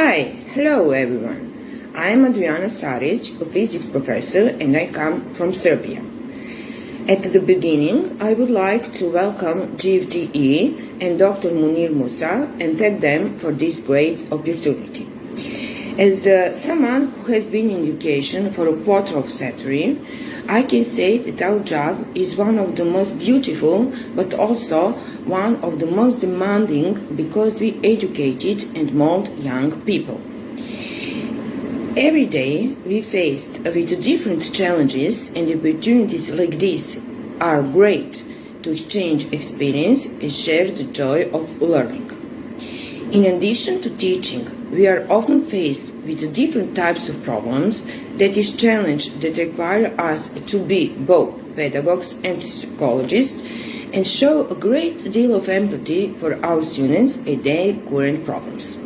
Hi, hello everyone. I'm Adriana Saric, a physics professor, and I come from Serbia. At the beginning, I would like to welcome Gfte and Dr. Munir Moosa and thank them for this great opportunity. As someone who has been in education for a quarter of a century, I can say that our job is one of the most beautiful, but also one of the most demanding because we educate and mold young people. Every day we faced with different challenges, and opportunities like this are great to exchange experience and share the joy of learning. In addition to teaching, we are often faced with different types of problems that is challenge that require us to be both pedagogues and psychologists and show a great deal of empathy for our students and their current problems.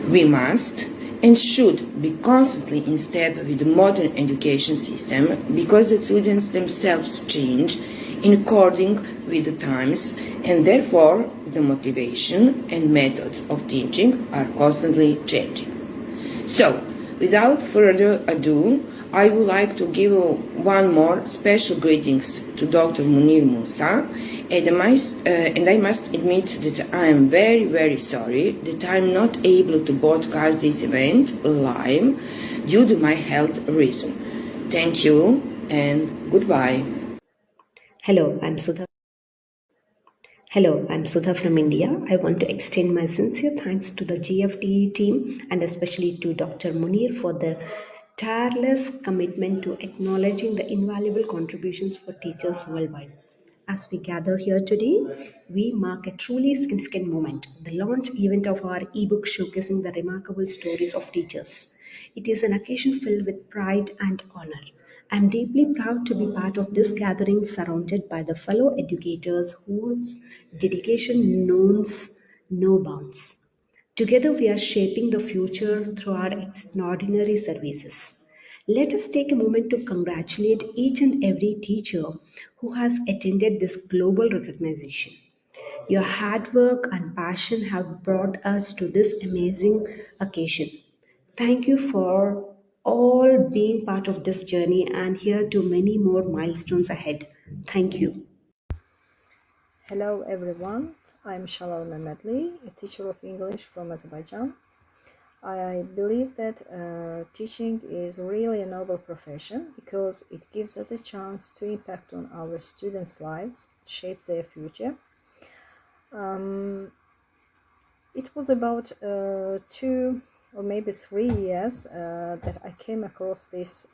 We must and should be constantly in step with the modern education system because the students themselves change in according with the times, and therefore the motivation and methods of teaching are constantly changing. So, without further ado, I would like to give one more special greetings to Dr. Munir Moosa, and I must admit that I am very, very sorry that I am not able to broadcast this event live due to my health reason. Thank you and goodbye. Hello, I'm Sudha from India. I want to extend my sincere thanks to the Gfte team and especially to Dr. Munir for their tireless commitment to acknowledging the invaluable contributions for teachers worldwide. As we gather here today, we mark a truly significant moment, the launch event of our ebook showcasing the remarkable stories of teachers. It is an occasion filled with pride and honor. I am deeply proud to be part of this gathering surrounded by the fellow educators whose dedication knows no bounds. Together, we are shaping the future through our extraordinary services. Let us take a moment to congratulate each and every teacher who has attended this global recognition. Your hard work and passion have brought us to this amazing occasion. Thank you for all being part of this journey and here to many more milestones ahead. Thank you. Hello everyone, I'm Shalal Mehmetli, a teacher of English from Azerbaijan. I believe that teaching is really a noble profession because it gives us a chance to impact on our students' lives, shape their future. It was about 2 or maybe 3 years that I came across this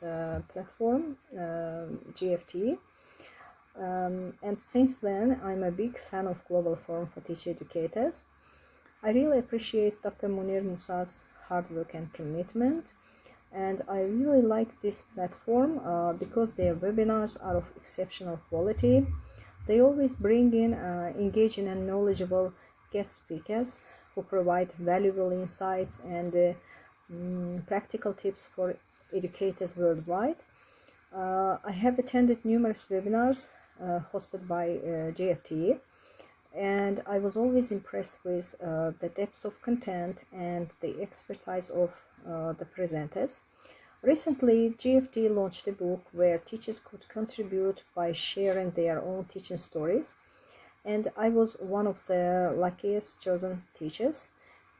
platform, Gfte. And since then, I'm a big fan of Global Forum for Teacher Educators. I really appreciate Dr. Munir Moosa's hard work and commitment, and I really like this platform because their webinars are of exceptional quality. They always bring in engaging and knowledgeable guest speakers who provide valuable insights and practical tips for educators worldwide. I have attended numerous webinars hosted by Gfte, and I was always impressed with the depth of content and the expertise of the presenters. Recently, Gfte launched a book where teachers could contribute by sharing their own teaching stories, and I was one of the luckiest chosen teachers.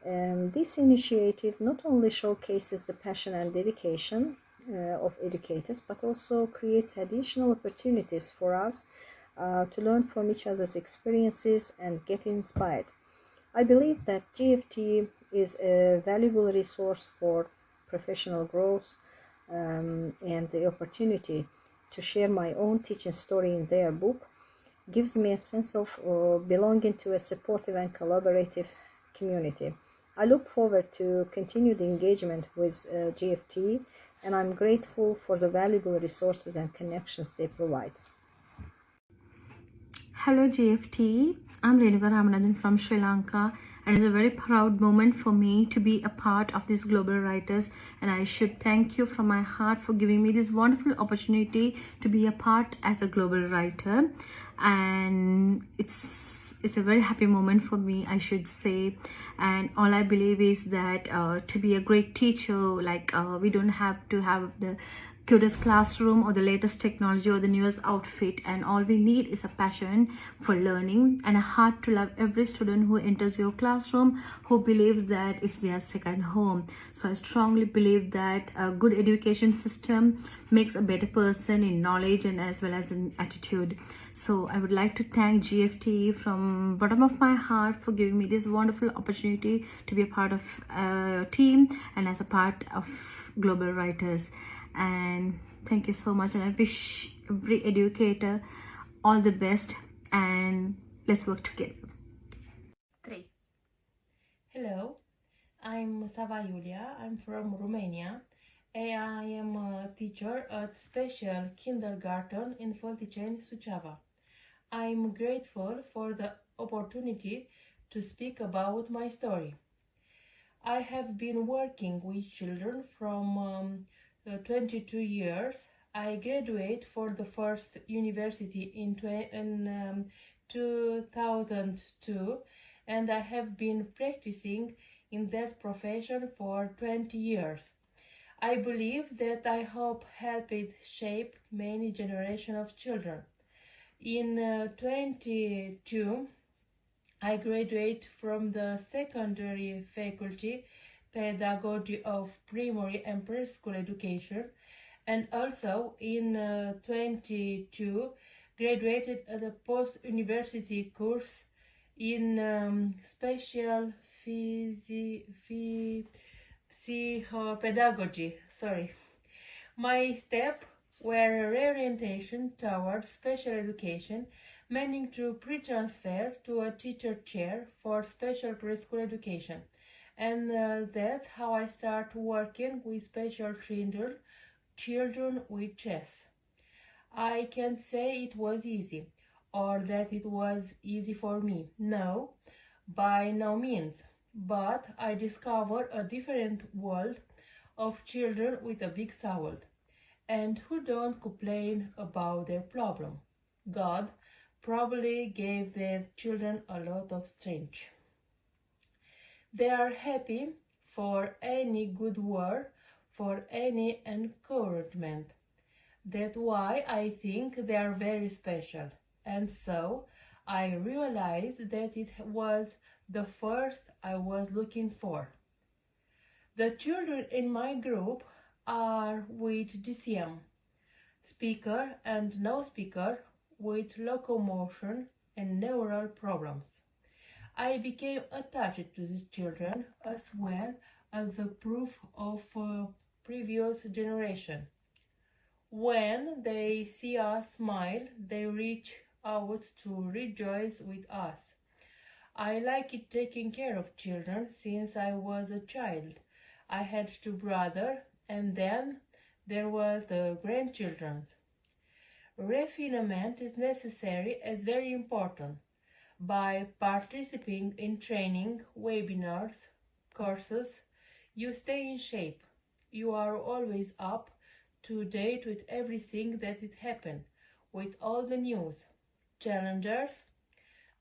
And this initiative not only showcases the passion and dedication of educators, but also creates additional opportunities for us to learn from each other's experiences and get inspired. I believe that Gfte is a valuable resource for professional growth, and the opportunity to share my own teaching story in their book gives me a sense of belonging to a supportive and collaborative community. I look forward to continued engagement with Gfte, and I'm grateful for the valuable resources and connections they provide. Hello Gfte, I'm Rhioda Galangco from Sri Lanka, and it's a very proud moment for me to be a part of these global writers, and I should thank you from my heart for giving me this wonderful opportunity to be a part as a global writer. And it's it's a very happy moment for me, I should say. And all I believe is that to be a great teacher, like we don't have to have the cutest classroom or the latest technology or the newest outfit, and all we need is a passion for learning and a heart to love every student who enters your classroom, who believes that it's their second home. So I strongly believe that a good education system makes a better person in knowledge and as well as in attitude. So I would like to thank Gfte from bottom of my heart for giving me this wonderful opportunity to be a part of a team and as a part of Global Writers. And thank you so much, and I wish every educator all the best, and let's work together. 3. Hello, I'm Sava Iulia. I'm from Romania, and I am a teacher at special kindergarten in Fălticeni, Suceava. I'm grateful for the opportunity to speak about my story. I have been working with children from 22 years. I graduated for the first university in 2002, and I have been practicing in that profession for 20 years. I believe that I hope help it shape many generations of children. In 22, I graduated from the secondary faculty Pedagogy of Primary and Preschool Education, and also in 22 graduated at a post-university course in special psychopedagogy. My step were reorientation towards special education, meaning to pre-transfer to a teacher chair for special preschool education. And that's how I start working with special children with chess. I can't say it was easy or that it was easy for me. No, by no means. But I discovered a different world of children with a big soul and who don't complain about their problem. God probably gave their children a lot of strength. They are happy for any good word, for any encouragement. That's why I think they are very special. And so I realized that it was the first I was looking for. The children in my group are with DCM, speaker and no speaker, with locomotion and neural problems. I became attached to these children as well as the proof of previous generation. When they see us smile, they reach out to rejoice with us. I like it taking care of children since I was a child. I had 2 brothers, and then there was the grandchildren. Refinement is necessary as very important. By participating in training, webinars, courses, you stay in shape. You are always up to date with everything that it happened, with all the news. Challenges,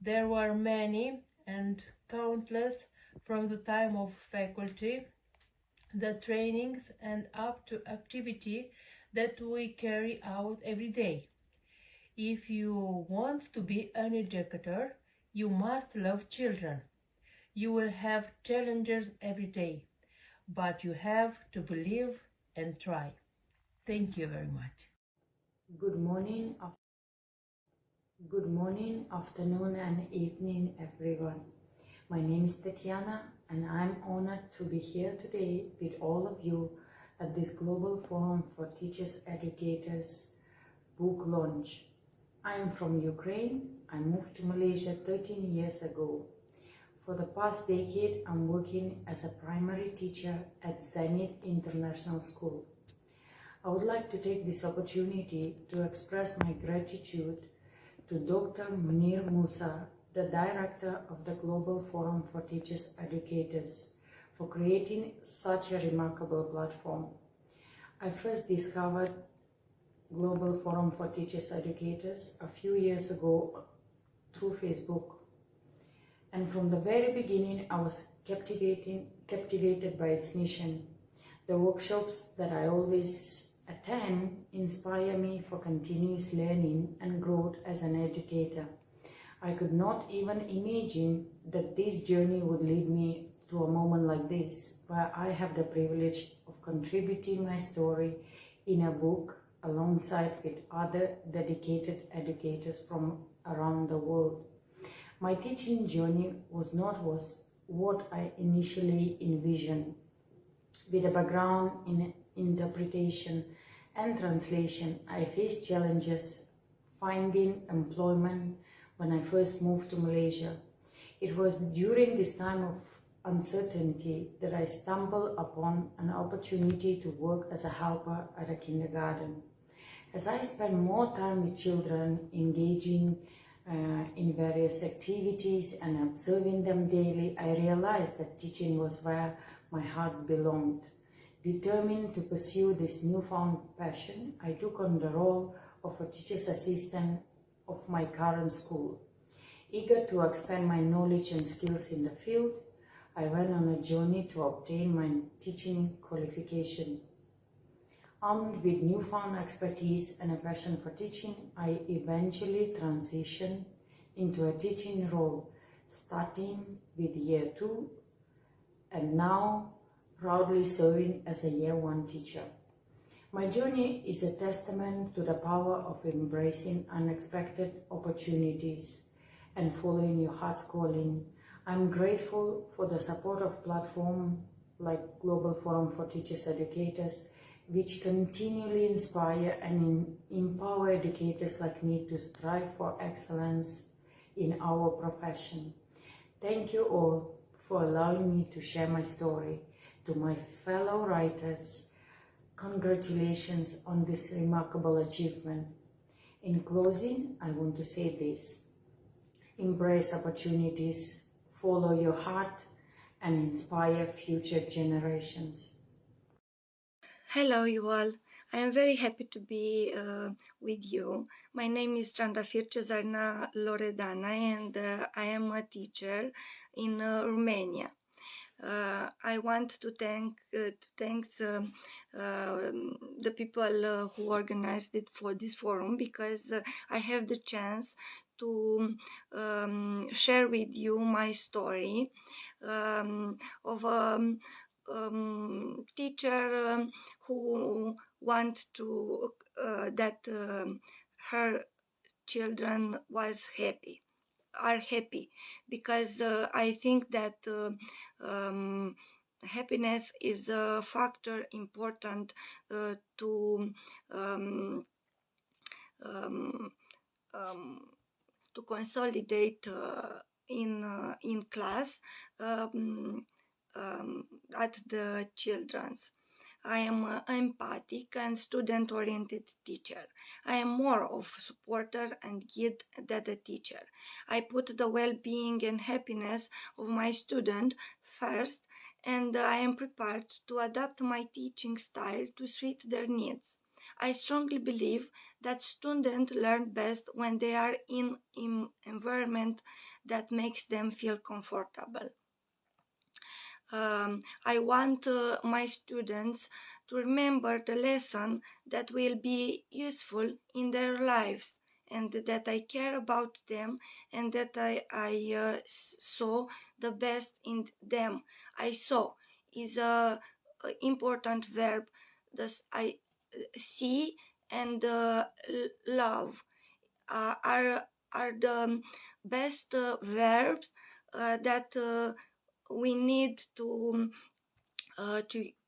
there were many and countless from the time of faculty, the trainings and up to activity that we carry out every day. If you want to be an educator, you must love children. You will have challenges every day, but you have to believe and try. Thank you very much. Good morning, afternoon and evening everyone. My name is Tetiana and I'm honored to be here today with all of you at this Global Forum for Teachers Educators book launch. I am from Ukraine. I moved to Malaysia 13 years ago. For the past decade, I'm working as a primary teacher at Zenith International School. I would like to take this opportunity to express my gratitude to Dr. Munir Moosa, the director of the Global Forum for Teachers Educators, for creating such a remarkable platform. I first discovered Global Forum for Teachers Educators a few years ago through Facebook. And from the very beginning, I was captivated by its mission. The workshops that I always attend inspire me for continuous learning and growth as an educator. I could not even imagine that this journey would lead me to a moment like this, where I have the privilege of contributing my story in a book alongside with other dedicated educators from around the world. My teaching journey was not what I initially envisioned. With a background in interpretation and translation, I faced challenges finding employment when I first moved to Malaysia. It was during this time of uncertainty that I stumbled upon an opportunity to work as a helper at a kindergarten. As I spent more time with children, engaging in various activities and observing them daily, I realized that teaching was where my heart belonged. Determined to pursue this newfound passion, I took on the role of a teacher's assistant of my current school. Eager to expand my knowledge and skills in the field, I went on a journey to obtain my teaching qualifications. Armed with newfound expertise and a passion for teaching, I eventually transitioned into a teaching role, starting with Year 2 and now proudly serving as a Year 1 teacher. My journey is a testament to the power of embracing unexpected opportunities and following your heart's calling. I'm grateful for the support of platforms like Global Forum for Teachers Educators, which continually inspire and empower educators like me to strive for excellence in our profession. Thank you all for allowing me to share my story. To my fellow writers, congratulations on this remarkable achievement. In closing, I want to say this: embrace opportunities, follow your heart, and inspire future generations. Hello, you all. I am very happy to be with you. My name is Trandafir Cezarina Loredana, and I am a teacher in Romania. I want to thank the people who organized it for this forum, because I have the chance to share with you my story of teacher who want to that her children are happy, because I think that happiness is a factor important to um, um, to consolidate in class at the children's. I am an empathic and student-oriented teacher. I am more of a supporter and guide than a teacher. I put the well-being and happiness of my student first, and I am prepared to adapt my teaching style to suit their needs. I strongly believe that students learn best when they are in an environment that makes them feel comfortable. I want my students to remember the lesson that will be useful in their lives, and that I care about them, and that I saw the best in them. I saw is a important verb. Thus, I see and love are the best verbs that we need to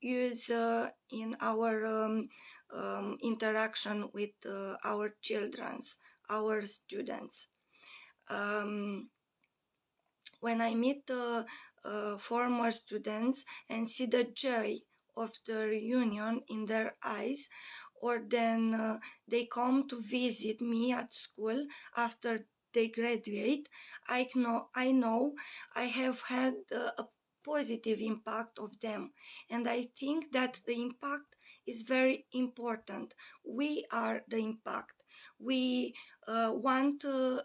use in our interaction with our children's, our students. When I meet former students and see the joy of the reunion in their eyes, or then they come to visit me at school after they graduate, I know I have had a positive impact of them, and I think that the impact is very important. We are the impact. We want to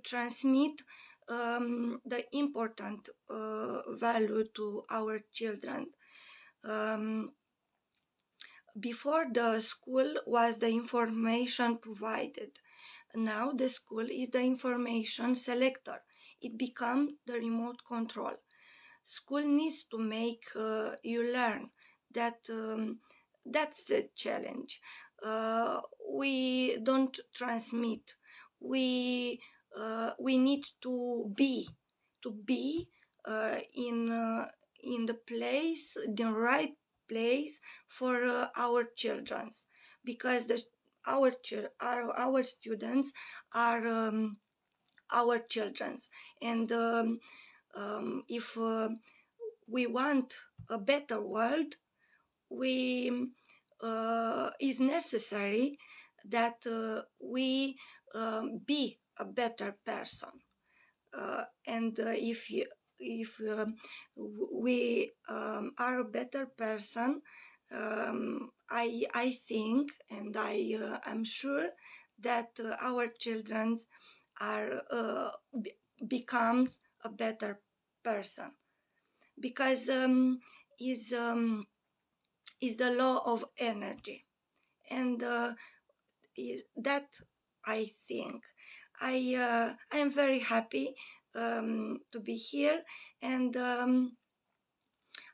transmit the important value to our children. Before the school was the information provided. Now the school is the information selector. It becomes the remote control. School needs to make you learn. That's the challenge. We don't transmit. We need to be in the place, the right place for our children, because our students are our children, and if we want a better world, we is necessary that we be a better person. And if we are a better person, I think, and I'm sure that our children are becomes a better person, because is the law of energy, and is that I think I am very happy to be here, and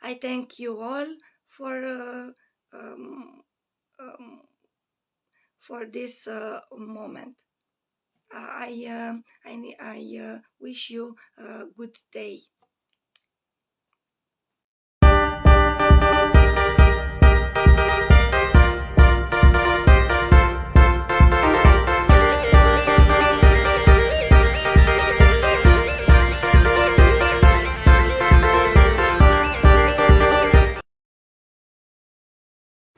I thank you all for this moment. I wish you a good day.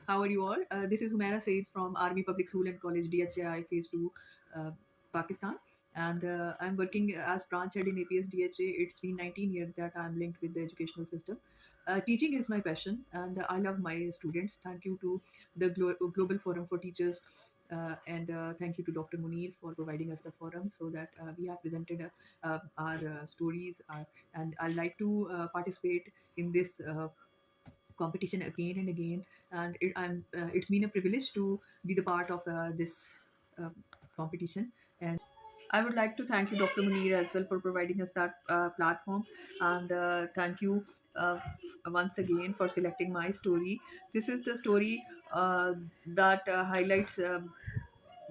How are you all? This is Humaira Said from Army Public School and College DHAI Phase 2, Pakistan. And I'm working as branch head in APS DHA. It's been 19 years that I'm linked with the educational system. Teaching is my passion, and I love my students. Thank you to the Global Forum for Teachers, and thank you to Dr. Munir for providing us the forum so that we have presented our stories. And I'd like to participate in this competition again and again, and it's been a privilege to be the part of this competition. And I would like to thank you, Dr. Munir, as well, for providing us that platform, and thank you once again for selecting my story. This is the story that highlights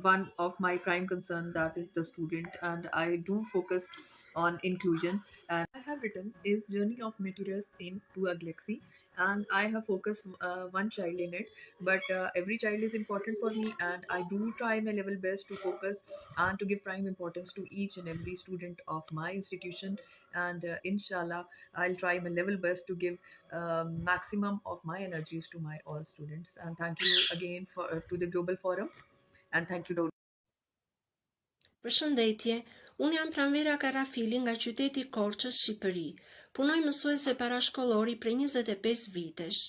one of my prime concern, that is the student, and I do focus on inclusion. And I have written is journey of materials into a galaxy, and I have focused one child in it, but every child is important for me, and I do try my level best to focus and to give prime importance to each and every student of my institution. And inshallah, I'll try my level best to give maximum of my energies to my all students. And thank you again for to the Global Forum, and thank you, Dr. Përshëndetje, unë jam Pranvera Karafili nga qyteti Korçës, Shqipëri. Punoj mësuese parashkollori prej 25 vitesh.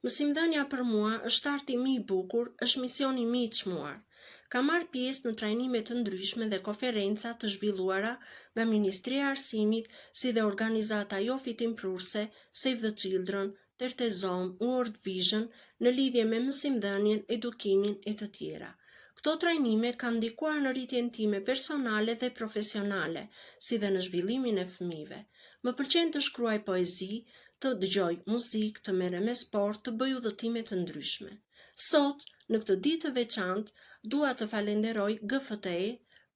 Mësimdhënia për mua është arti mi I bukur, është misioni mi I çmuar. Kam marrë pjesë në trajnime të ndryshme dhe konferenca të zhvilluara nga Ministria e Arsimit, si dhe organizata jo fitimprurse, Save the Children, Tertezom, World Vision, në lidhje me mësimdhënien, edukimin e të tjera. Këto trajnime kanë ndikuar në rritjen time personale dhe profesionale, si dhe në zhvillimin e fëmijëve. Më pëlqen të shkruaj poezi, të dëgjoj muzikë, të merrem me sport, të bëj udhëtime të ndryshme. Sot, në këtë ditë të veçantë, dua të falenderoj Gfte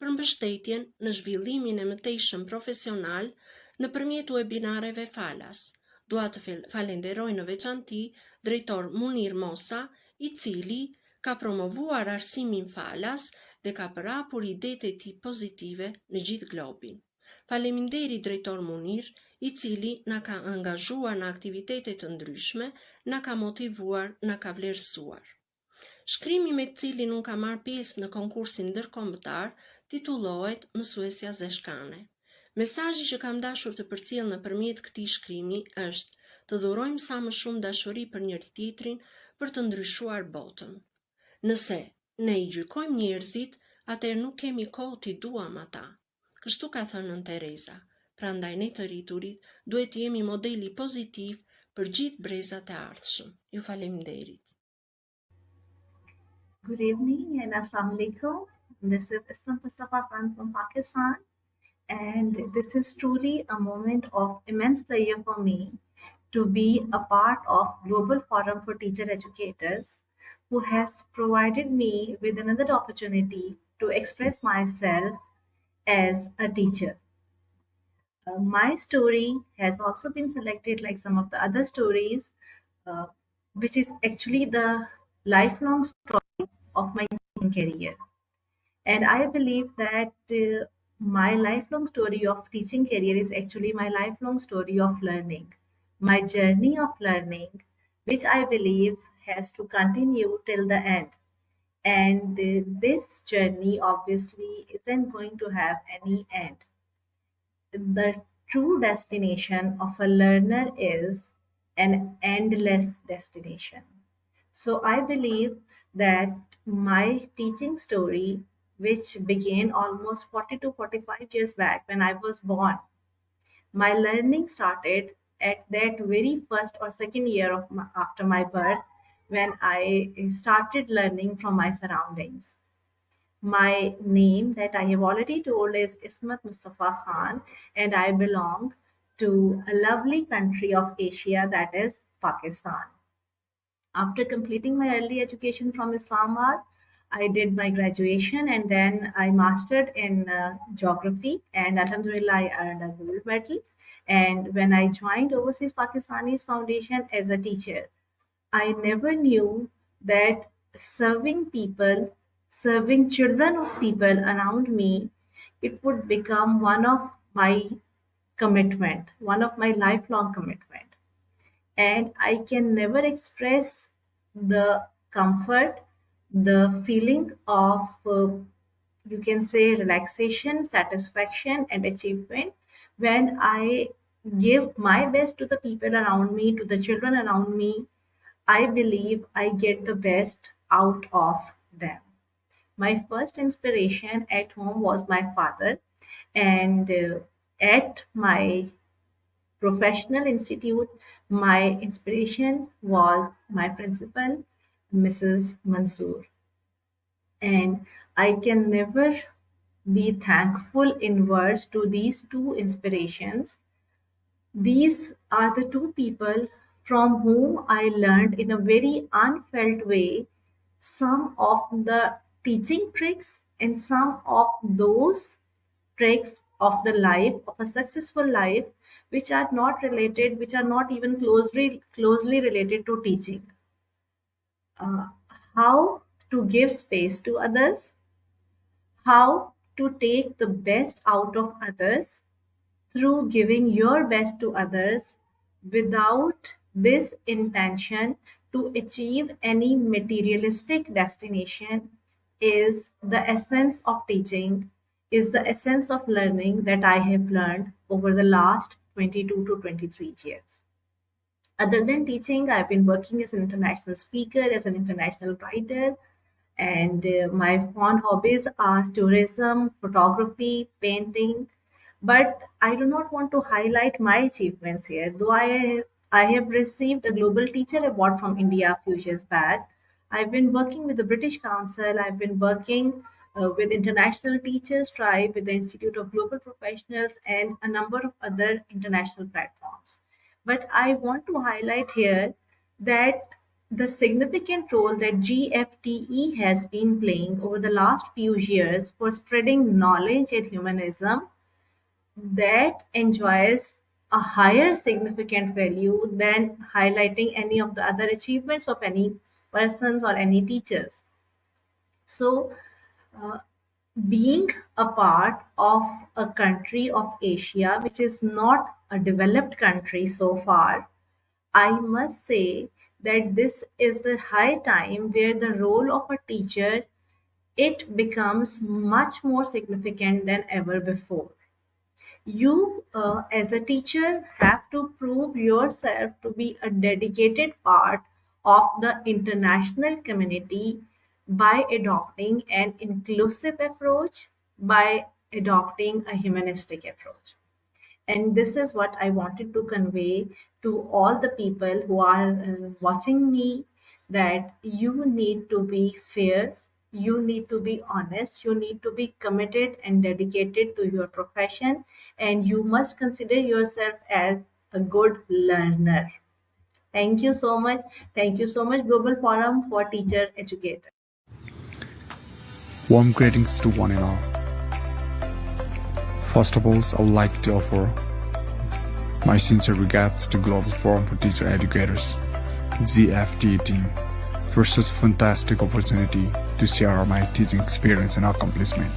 për mbështetjen në zhvillimin e mëtejshëm profesional nëpërmjet webinareve falas. Dua të falenderoj në veçanti drejtor Munir Moosa, I cili ka promovuar arsimin falas dhe ka përhapur idetë e tij pozitive në gjithë globin. Faleminderit drejtor Munir, I cili na ka angazhuar në aktivitete të ndryshme, na ka motivuar, na ka vlerësuar. Shkrimi me të cilin unë ka marrë pjesë në konkursin ndërkombëtar titullohet Mësuesja Zeshkane. Mesazhi që kam dashur të përcjell nëpërmjet këtij shkrimi është të dhurojmë sa më shumë dashuri për njëri tjetrin për të ndryshuar botën. Nëse ne I gjykojmë njerëzit, atëherë nuk kemi kohë t'i duam ata. Kështu ka thënë Nën Tereza. Prandaj ne të rriturit duhet jemi modeli pozitiv për gjithë brezat e ardhshëm. Ju faleminderit. Good evening and Assalamu alaikum. This is Ismat Mustafa from Pakistan, and this is truly a moment of immense pleasure for me to be a part of Global Forum for Teacher Educators, who has provided me with another opportunity to express myself as a teacher. My story has also been selected like some of the other stories, uh, which is actually the lifelong story of my teaching career. And I believe that my lifelong story of teaching career is actually my lifelong story of learning, my journey of learning, which I believe has to continue till the end. And this journey obviously isn't going to have any end. The true destination of a learner is an endless destination. So I believe that my teaching story, which began almost 40 to 45 years back when I was born, my learning started at that very first or second year of after my birth, when I started learning from my surroundings. My name that I have already told is Ismat Mustafa Khan, and I belong to a lovely country of Asia, that is Pakistan. After completing my early education from Islamabad, I did my graduation and then I mastered in geography, and Alhamdulillah I earned a gold medal. And when I joined Overseas Pakistanis Foundation as a teacher, I never knew that serving people, serving children of people around me, it would become one of my commitment, one of my lifelong commitment. And I can never express the comfort, the feeling of, you can say, relaxation, satisfaction, and achievement when I give my best to the people around me, to the children around me. I believe I get the best out of them. My first inspiration at home was my father, and at my professional institute, my inspiration was my principal, Mrs. Mansoor. And I can never be thankful in words to these two inspirations. These are the two people from whom I learned in a very unfelt way some of the teaching tricks and some of those tricks of the life, of a successful life, which are not related, which are not even closely related to teaching. Uh, how to give space to others, how to take the best out of others through giving your best to others without this intention to achieve any materialistic destination is the essence of teaching, is the essence of learning that I have learned over the last 22 to 23 years. Other than teaching, I've been working as an international speaker, as an international writer, and my fond hobbies are tourism, photography, painting. But I do not want to highlight my achievements here, though I have received a Global Teacher Award from India a few years back. I've been working with the British Council, I've been working with International Teachers Tribe, with the Institute of Global Professionals, and a number of other international platforms. But I want to highlight here that the significant role that GFTE has been playing over the last few years for spreading knowledge and humanism that enjoys a higher significant value than highlighting any of the other achievements of any persons or any teachers. So, uh, being a part of a country of Asia, which is not a developed country so far, I must say that this is the high time where the role of a teacher, it becomes much more significant than ever before. You, as a teacher, have to prove yourself to be a dedicated part of the international community by adopting an inclusive approach, by adopting a humanistic approach. And this is what I wanted to convey to all the people who are watching me, that you need to be fair, you need to be honest, you need to be committed and dedicated to your profession, and you must consider yourself as a good learner. Thank you so much. Thank you so much, Global Forum for Teacher Educator. Warm greetings to one and all. First of all, I would like to offer my sincere regards to Global Forum for Teacher Educators, Gfte team, for such a fantastic opportunity to share my teaching experience and accomplishment.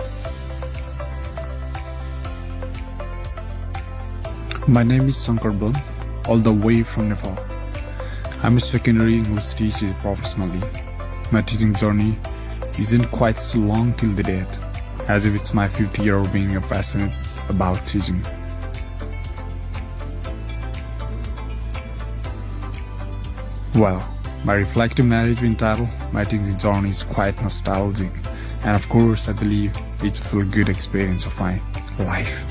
My name is Shankar Bun, all the way from Nepal. I'm a secondary English teacher professionally. My teaching journey isn't quite so long till the date, as if it's my 5th year of being passionate about teaching. Well, my reflective narrative entitled My Teaching Journey is quite nostalgic, and of course I believe it's a feel good experience of my life.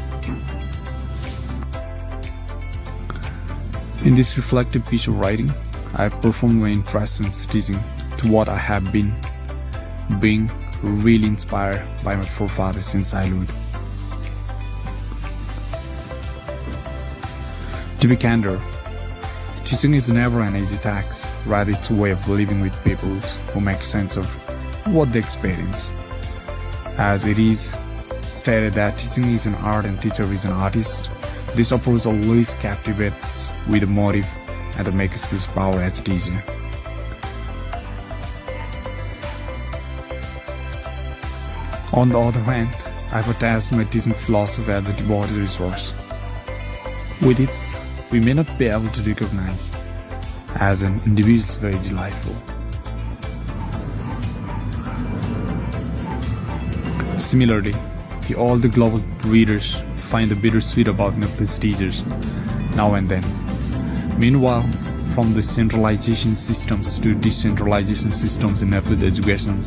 In this reflective piece of writing, I performed my interest in teaching to what I have been being really inspired by my forefathers since childhood. To be candid, teaching is never an easy task, rather it's a way of living with people who make sense of what they experience. As it is stated that teaching is an art and teacher is an artist, this approach always captivates with a motive and to make us feel power as a teacher. On the other hand, I've attached my teaching philosophy as a devoted resource. With it, we may not be able to recognize as an individual is very delightful. Similarly, all the global readers find the bittersweet about Nepalese teachers now and then. Meanwhile, from the centralization systems to decentralization systems in Nepalese education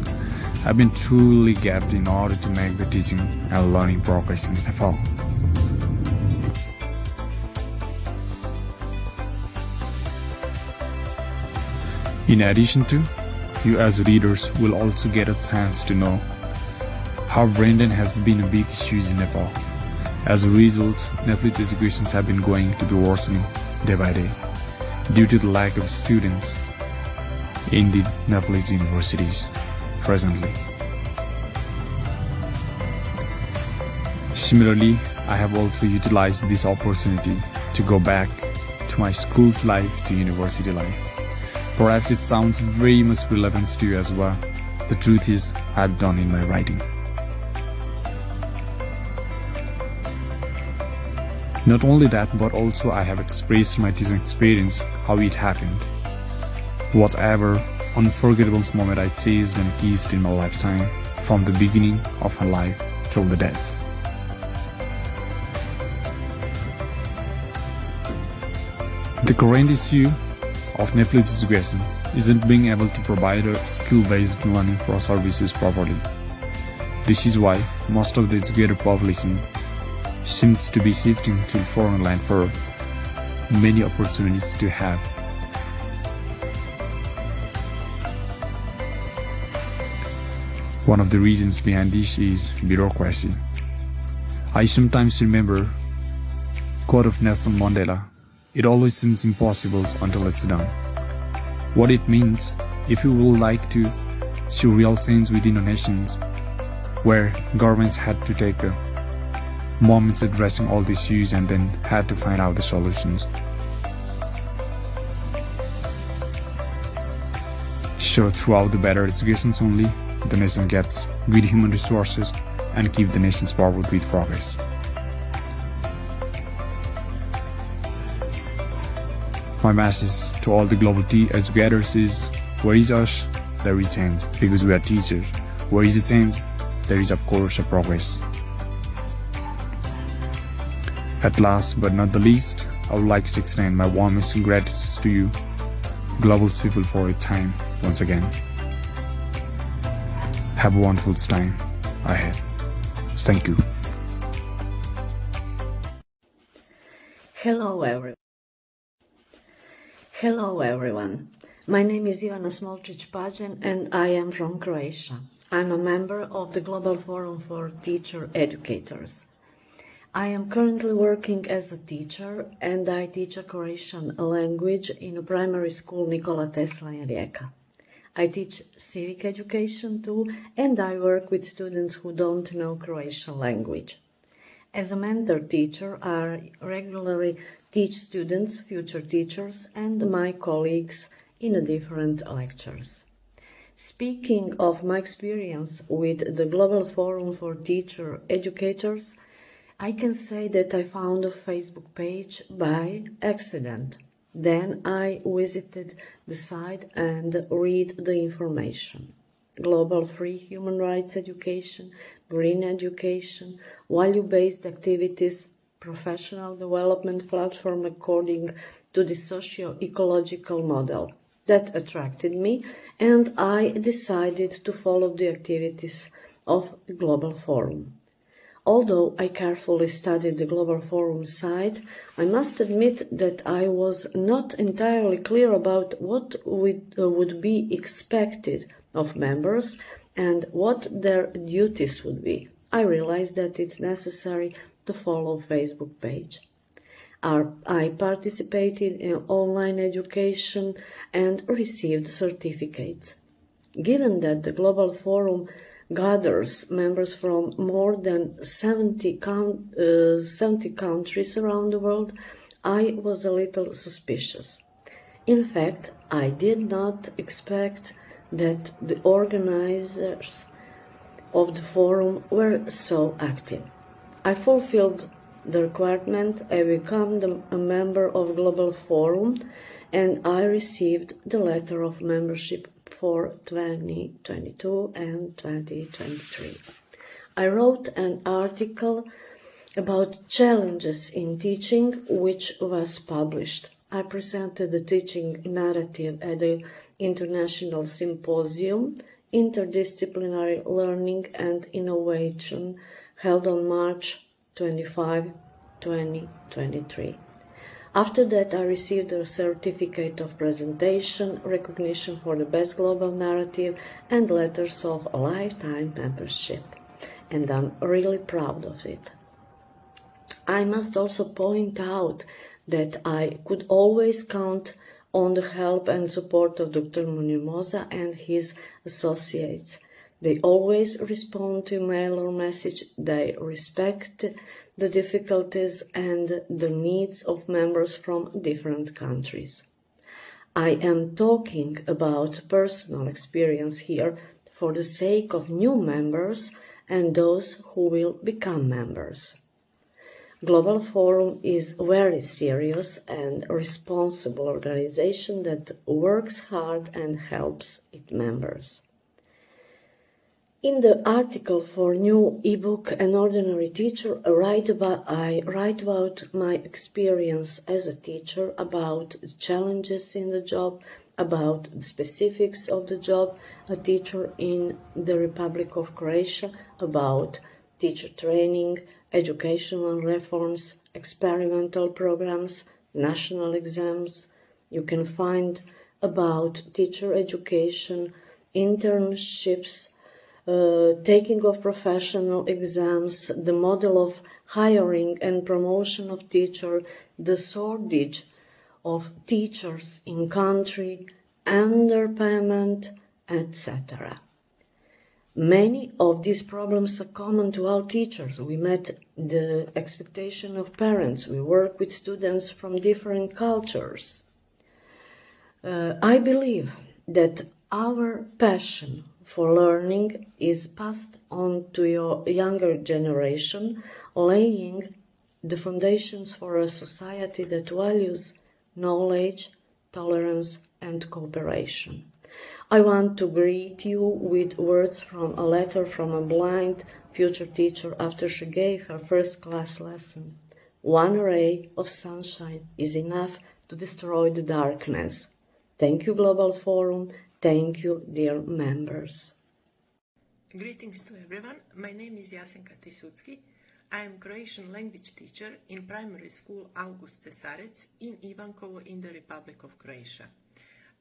have been truly gapped in order to make the teaching and learning progress in Nepal. In addition to, you as readers will also get a chance to know how Brendan has been a big issue in Nepal. As a result, Nepalese educations have been going to be worsening day by day due to the lack of students in the Nepalese universities presently. Similarly, I have also utilized this opportunity to go back to my school's life to university life. Perhaps it sounds very much relevant to you as well. The truth is, I've done in my writing. Not only that, but also I have expressed my teaching experience, how it happened. Whatever unforgettable moment I chased and kissed in my lifetime, from the beginning of my life till the death. The current issue of Nepalese education isn't being able to provide a skill-based learning for services properly. This is why most of the educated population seems to be shifting to foreign land for many opportunities to have. One of the reasons behind this is bureaucracy. I sometimes remember quote of Nelson Mandela, "It always seems impossible until it's done." What it means, if you would like to see real change within a nation where governments had to take a moments addressing all these issues and then had to find out the solutions. So throughout the better educations only, the nation gets good human resources and keep the nations forward with progress. My message to all the global educators is, where is us, there is change, because we are teachers. Where is a change, there is of course a progress. At last but not the least, I would like to extend my warmest gratitude to you, global people, for your time once again. Have a wonderful time ahead. Thank you. Hello everyone. My name is Ivana Smolčić-Pađen and I am from Croatia. I'm a member of the Global Forum for Teacher Educators. I am currently working as a teacher and I teach a Croatian language in a primary school Nikola Tesla in Rijeka. I teach civic education too and I work with students who don't know Croatian language. As a mentor teacher, I regularly teach students, future teachers, and my colleagues in different lectures. Speaking of my experience with the Global Forum for Teacher Educators, I can say that I found a Facebook page by accident. Then I visited the site and read the information. Global free human rights education, green education, value-based activities, professional development platform according to the socio-ecological model. That attracted me and I decided to follow the activities of the Global Forum. Although I carefully studied the Global Forum site, I must admit that I was not entirely clear about what would be expected of members and what their duties would be. I realized that it's necessary to follow Facebook page. I participated in online education and received certificates. Given that the Global Forum gathers members from more than 70 countries around the world, I was a little suspicious. In fact, I did not expect that the organizers of the forum were so active. I fulfilled the requirement, I became a member of Global Forum, and I received the letter of membership for 2022 and 2023. I wrote an article about challenges in teaching, which was published. I presented the teaching narrative at the International Symposium, Interdisciplinary Learning and Innovation, held on March 25, 2023. After that, I received a certificate of presentation, recognition for the best global narrative, and letters of a lifetime membership. And I'm really proud of it. I must also point out that I could always count on the help and support of Dr. Munir Moosa and his associates. They always respond to email or message. They respect the difficulties and the needs of members from different countries. I am talking about personal experience here for the sake of new members and those who will become members. Global Forum is a very serious and responsible organization that works hard and helps its members. In the article for new ebook An Ordinary Teacher, I write about my experience as a teacher, about the challenges in the job, about the specifics of the job, a teacher in the Republic of Croatia, about teacher training, educational reforms, experimental programs, national exams. You can find about teacher education, internships, taking of professional exams, the model of hiring and promotion of teachers, the shortage of teachers in country, underpayment, etc. Many of these problems are common to all teachers. We met the expectation of parents. We work with students from different cultures. I believe that our passion for learning is passed on to your younger generation, laying the foundations for a society that values knowledge, tolerance, and cooperation. I want to greet you with words from a letter from a blind future teacher after she gave her first class lesson. One ray of sunshine is enough to destroy the darkness. Thank you, Global Forum. Thank you, dear members. Greetings to everyone. My name is Jasenka Tisucki. I am Croatian language teacher in primary school August Cesarec in Ivankovo in the Republic of Croatia.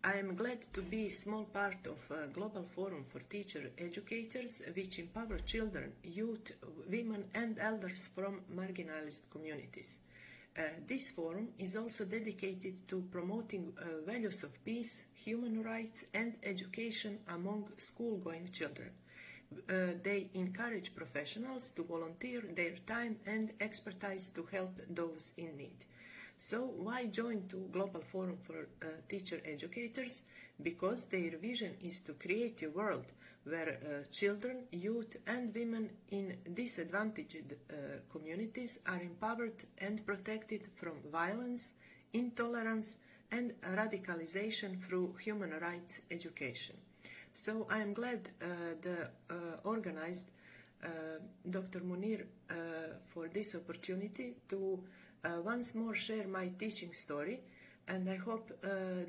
I am glad to be a small part of a global forum for teacher educators which empower children, youth, women and elders from marginalized communities. This forum is also dedicated to promoting values of peace, human rights and education among school-going children. They encourage professionals to volunteer their time and expertise to help those in need. So why join to Global Forum for Teacher Educators? Because their vision is to create a world where children, youth and women in disadvantaged communities are empowered and protected from violence, intolerance and radicalization through human rights education. So I am glad the organized Dr. Munir for this opportunity to once more share my teaching story, and I hope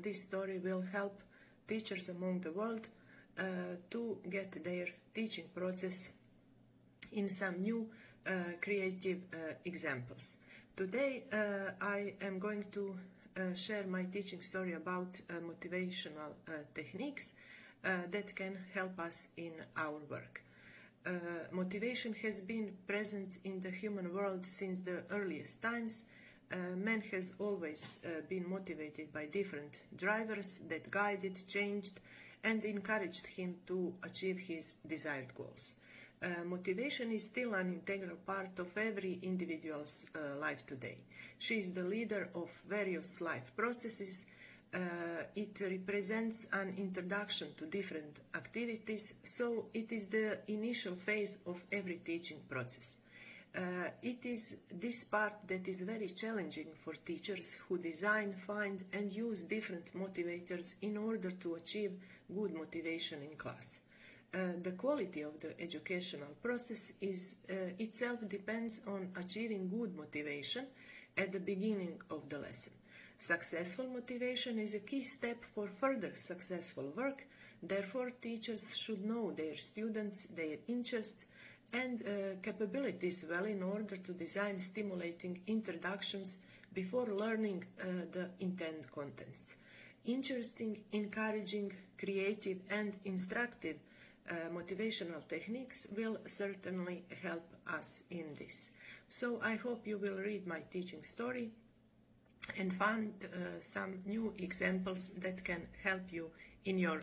this story will help teachers among the world to get their teaching process in some new creative examples. Today I am going to share my teaching story about motivational techniques that can help us in our work. Motivation has been present in the human world since the earliest times. Man has always been motivated by different drivers that guided, changed, and encouraged him to achieve his desired goals. Motivation is still an integral part of every individual's life today. She is the leader of various life processes. It represents an introduction to different activities, so it is the initial phase of every teaching process. It is this part that is very challenging for teachers who design, find and use different motivators in order to achieve good motivation in class. The quality of the educational process is itself depends on achieving good motivation at the beginning of the lesson. Successful motivation is a key step for further successful work. Therefore, teachers should know their students, their interests and capabilities well in order to design stimulating introductions before learning the intended contents. Interesting, encouraging, creative and instructive motivational techniques will certainly help us in this. So I hope you will read my teaching story and find some new examples that can help you in your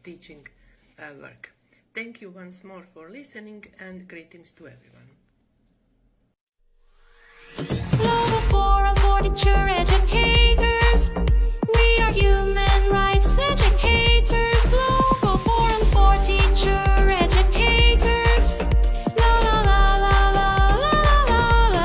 teaching work. Thank you once more for listening and greetings to everyone. Global Forum for Teacher Educators. We are human rights educators. Global Forum for Teacher Educators. La la la la la la la la.